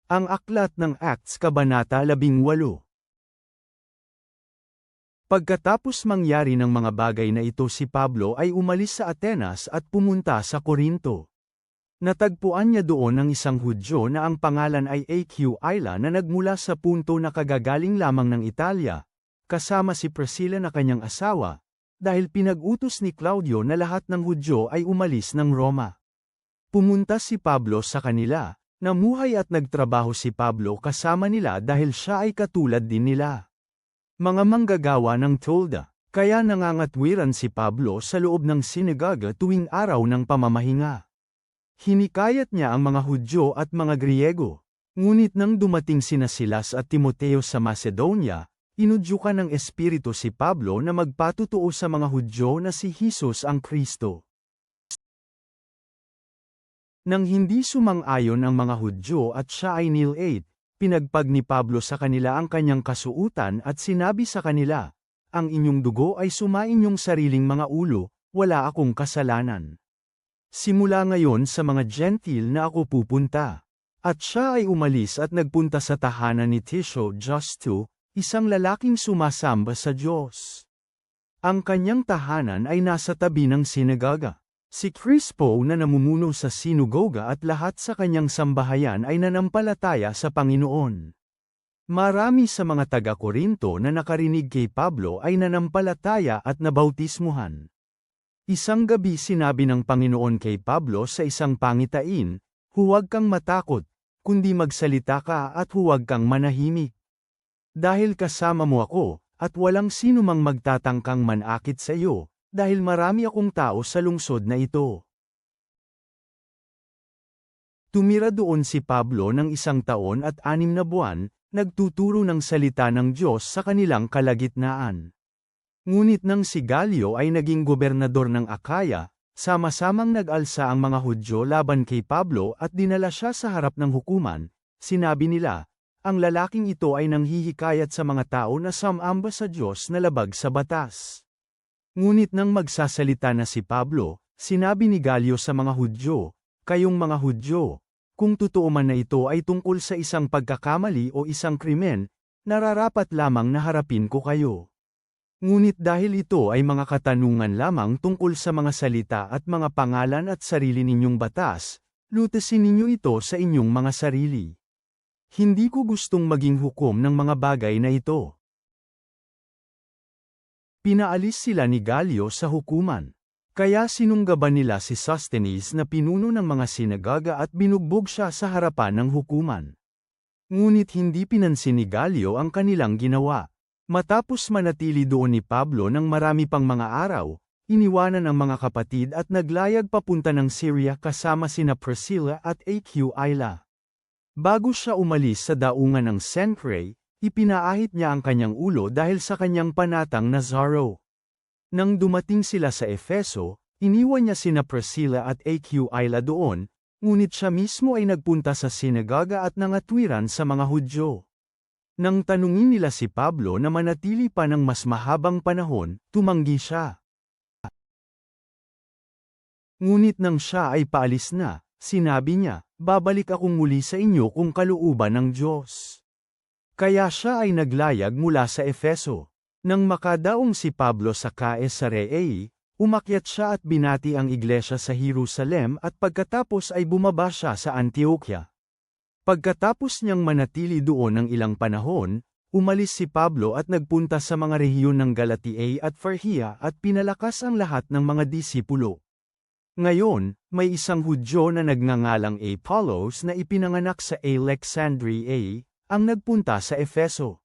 Ang aklat ng Acts Kabanata 18. Pagkatapos mangyari ng mga bagay na ito, si Pablo ay umalis sa Atenas at pumunta sa Corinto. Natagpuan niya doon ang isang Hudyo na ang pangalan ay Aquila na nagmula sa punto na kagagaling lamang ng Italia, kasama si Priscilla na kanyang asawa, dahil pinag-utos ni Claudio na lahat ng Hudyo ay umalis ng Roma. Pumunta si Pablo sa kanila. Namuhay at nagtrabaho si Pablo kasama nila dahil siya ay katulad din nila. Mga manggagawa ng tolda, kaya nangangatwiran si Pablo sa loob ng sinagoga tuwing araw ng pamamahinga. Hinikayat niya ang mga Hudyo at mga Griego. Ngunit nang dumating sina Silas at Timoteo sa Macedonia, inudyukan ng Espiritu si Pablo na magpatutuo sa mga Hudyo na si Jesus ang Kristo. Nang hindi sumang-ayon ang mga Hudyo at siya ay nilate, pinagpag ni Pablo sa kanila ang kanyang kasuutan at sinabi sa kanila, "Ang inyong dugo ay sumainyong sariling mga ulo, wala akong kasalanan. Simula ngayon sa mga Gentil na ako pupunta." At siya ay umalis at nagpunta sa tahanan ni Tito Justo, isang lalaking sumasamba sa Diyos. Ang kanyang tahanan ay nasa tabi ng sinagoga. Si Crispo na namumuno sa sinagoga at lahat sa kanyang sambahayan ay nanampalataya sa Panginoon. Marami sa mga taga-Korinto na nakarinig kay Pablo ay nanampalataya at nabautismuhan. Isang gabi sinabi ng Panginoon kay Pablo sa isang pangitain, "Huwag kang matakot, kundi magsalita ka at huwag kang manahimik. Dahil kasama mo ako, at walang sino mang magtatangkang manakit sa iyo. Dahil marami akong tao sa lungsod na ito." Tumira doon si Pablo ng 1 taon at 6 na buwan, nagtuturo ng salita ng Diyos sa kanilang kalagitnaan. Ngunit nang si Gallio ay naging gobernador ng Akaya, sama-samang nag-alsa ang mga Hudyo laban kay Pablo at dinala siya sa harap ng hukuman. Sinabi nila, "Ang lalaking ito ay nanghihikayat sa mga tao na sumamba sa Diyos na labag sa batas." Ngunit nang magsasalita na si Pablo, sinabi ni Gallio sa mga Hudyo, "Kayong mga Hudyo, kung totoo man na ito ay tungkol sa isang pagkakamali o isang krimen, nararapat lamang na harapin ko kayo. Ngunit dahil ito ay mga katanungan lamang tungkol sa mga salita at mga pangalan at sarili ninyong batas, lutasin ninyo ito sa inyong mga sarili. Hindi ko gustong maging hukom ng mga bagay na ito." Pinaalis sila ni Gallio sa hukuman. Kaya sinunggaban nila si Sosthenes na pinuno ng mga sinagoga at binugbog siya sa harapan ng hukuman. Ngunit hindi pinansin ni Gallio ang kanilang ginawa. Matapos manatili doon ni Pablo ng marami pang mga araw, iniwanan ang mga kapatid at naglayag papunta ng Syria kasama sina Priscilla at Aquila. Bago siya umalis sa daungan ng Cenchreae, ipinaahit niya ang kanyang ulo dahil sa kanyang panatang Nazaro. Nang dumating sila sa Efeso, iniwan niya sina Priscilla at Aquila doon, ngunit siya mismo ay nagpunta sa sinagoga at nangatwiran sa mga Hudyo. Nang tanungin nila si Pablo na manatili pa ng mas mahabang panahon, tumanggi siya. Ngunit nang siya ay paalis na, sinabi niya, "Babalik akong muli sa inyo kung kalooban ng Diyos." Kaya siya ay naglayag mula sa Efeso. Nang makadaong si Pablo sa Caesarea, umakyat siya at binati ang iglesia sa Jerusalem at pagkatapos ay bumaba siya sa Antioquia. Pagkatapos niyang manatili doon ng ilang panahon, umalis si Pablo at nagpunta sa mga rehiyon ng Galatia at Phrygia at pinalakas ang lahat ng mga disipulo. Ngayon, may isang Hudyo na nagngangalang Apollos na ipinanganak sa Alexandria, ang nagpunta sa Efeso.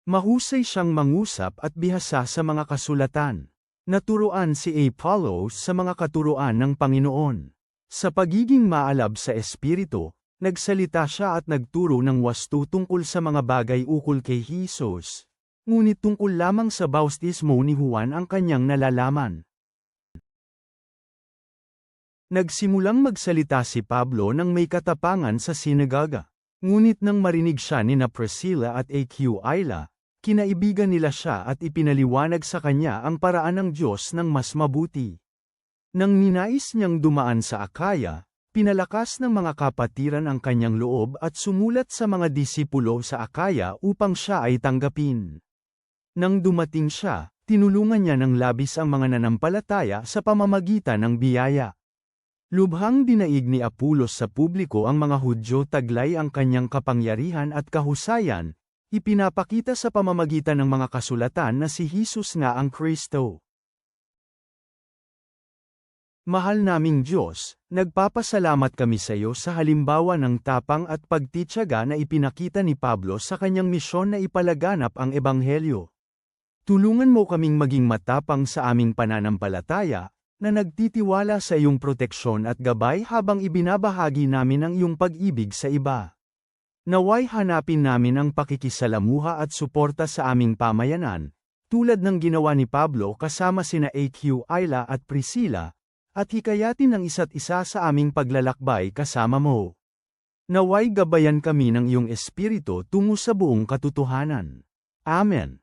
Mahusay siyang mangusap at bihasa sa mga kasulatan. Naturuan si Apollos sa mga katuruan ng Panginoon. Sa pagiging maalab sa espiritu, nagsalita siya at nagturo ng wasto tungkol sa mga bagay ukol kay Jesus. Ngunit tungkol lamang sa bautismo ni Juan ang kanyang nalalaman. Nagsimulang magsalita si Pablo nang may katapangan sa sinagoga. Ngunit nang marinig siya ni Priscilla at Aquila, kinaibigan nila siya at ipinaliwanag sa kanya ang paraan ng Diyos ng mas mabuti. Nang ninais niyang dumaan sa Akaya, Pinalakas ng mga kapatiran ang kanyang loob at sumulat sa mga disipulo sa Akaya upang siya ay tanggapin. Nang dumating siya, tinulungan niya ng labis ang mga nanampalataya sa pamamagitan ng biyaya. Lubhang dinaig ni Apolos sa publiko ang mga Hudyo taglay ang kanyang kapangyarihan at kahusayan, ipinapakita sa pamamagitan ng mga kasulatan na si Jesus nga ang Kristo. Mahal naming Diyos, nagpapasalamat kami sa iyo sa halimbawa ng tapang at pagtitiyaga na ipinakita ni Pablo sa kanyang misyon na ipalaganap ang Ebanghelyo. Tulungan mo kaming maging matapang sa aming pananampalataya, na nagtitiwala sa iyong proteksyon at gabay habang ibinabahagi namin ang iyong pag-ibig sa iba. Naway hanapin namin ang pakikisalamuha at suporta sa aming pamayanan, tulad ng ginawa ni Pablo kasama sina Aquila at Priscilla, at hikayatin ang isa't isa sa aming paglalakbay kasama mo. Naway gabayan kami ng iyong espiritu tungo sa buong katotohanan. Amen.